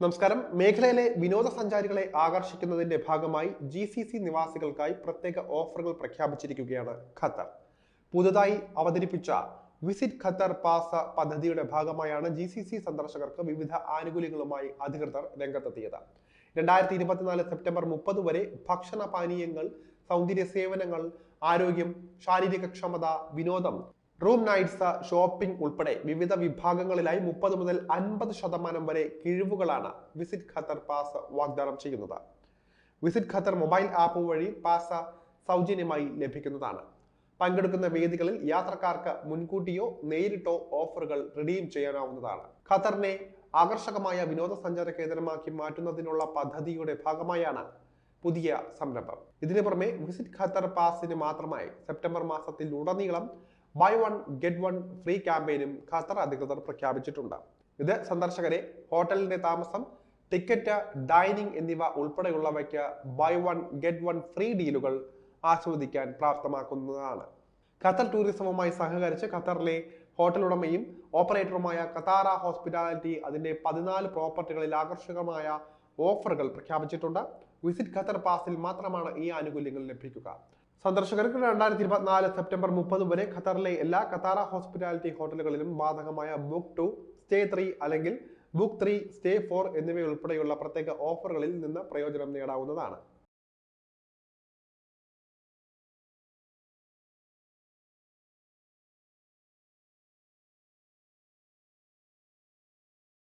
നമസ്കാരം. മേഖലയിലെ വിനോദസഞ്ചാരികളെ ആകർഷിക്കുന്നതിന്റെ ഭാഗമായി GCC നിവാസികൾക്കായി പ്രത്യേക ഓഫറുകൾ പ്രഖ്യാപിച്ചിരിക്കുകയാണ് ഖത്തർ. പുതുതായി അവതരിപ്പിച്ച വിസിറ്റ് ഖത്തർ പാസ് പദ്ധതിയുടെ ഭാഗമായാണ് GCC സന്ദർശകർക്ക് വിവിധ ആനുകൂല്യങ്ങളുമായി അധികൃതർ രംഗത്തെത്തിയത്. 2024 സെപ്റ്റംബർ 30 വരെ ഭക്ഷണ പാനീയങ്ങൾ, സൗന്ദര്യ സേവനങ്ങൾ, ആരോഗ്യം, ശാരീരിക ക്ഷമത, വിനോദം, റൂം നൈറ്റ്സ്, ഷോപ്പിംഗ് ഉൾപ്പെടെ വിവിധ വിഭാഗങ്ങളിലായി 30 മുതൽ 50% വരെ കിഴിവുകളാണ് വിസിറ്റ് ഖത്തർ പാസ് വാഗ്ദാനം ചെയ്യുന്നത്. വിസിറ്റ് ഖത്തർ മൊബൈൽ ആപ്പ് വഴി പാസ് സൗജന്യമായി ലഭിക്കുന്നതാണ്. പങ്കെടുക്കുന്ന വേദികളിൽ യാത്രക്കാർക്ക് മുൻകൂട്ടിയോ നേരിട്ടോ ഓഫറുകൾ റിഡീം ചെയ്യാനാവുന്നതാണ്. ഖത്തറിനെ ആകർഷകമായ വിനോദസഞ്ചാര കേന്ദ്രമാക്കി മാറ്റുന്നതിനുള്ള പദ്ധതിയുടെ ഭാഗമായാണ് പുതിയ സംരംഭം. ഇതിനു പുറമെ വിസിറ്റ് ഖത്തർ പാസിന് മാത്രമായി സെപ്റ്റംബർ മാസത്തിൽ ഉടനീളം buy one get one free ക്യാമ്പയിനും ഖത്തർ അധികൃതർ പ്രഖ്യാപിച്ചിട്ടുണ്ട്. ഇത് സന്ദർശകരെ ഹോട്ടലിന്റെ താമസം, ടിക്കറ്റ്, ഡൈനിങ് എന്നിവ ഉൾപ്പെടെയുള്ളവയ്ക്ക് buy one get one free ഡീലുകൾ ആസ്വദിക്കാൻ പ്രാപ്തമാക്കുന്നതാണ്. ഖത്തർ ടൂറിസവുമായി സഹകരിച്ച് ഖത്തറിലെ ഹോട്ടൽ ഉടമയും ഓപ്പറേറ്ററുമായ ഖത്താറ ഹോസ്പിറ്റാലിറ്റി അതിന്റെ 14 പ്രോപ്പർട്ടികളിൽ ആകർഷകമായ ഓഫറുകൾ പ്രഖ്യാപിച്ചിട്ടുണ്ട്. വിസിറ്റ് ഖത്തർ പാസിൽ മാത്രമാണ് ഈ ആനുകൂല്യങ്ങൾ ലഭിക്കുക. സന്ദർശകർക്ക് 2024 സെപ്റ്റംബർ 30 വരെ ഖത്തറിലെ എല്ലാ ഖത്താറ ഹോസ്പിറ്റാലിറ്റി ഹോട്ടലുകളിലും ബാധകമായ ബുക്ക് 2 സ്റ്റേ 3 അല്ലെങ്കിൽ ബുക്ക് 3 സ്റ്റേ 4 എന്നിവയുൾപ്പെടെയുള്ള പ്രത്യേക ഓഫറുകളിൽ നിന്ന് പ്രയോജനം നേടാവുന്നതാണ്.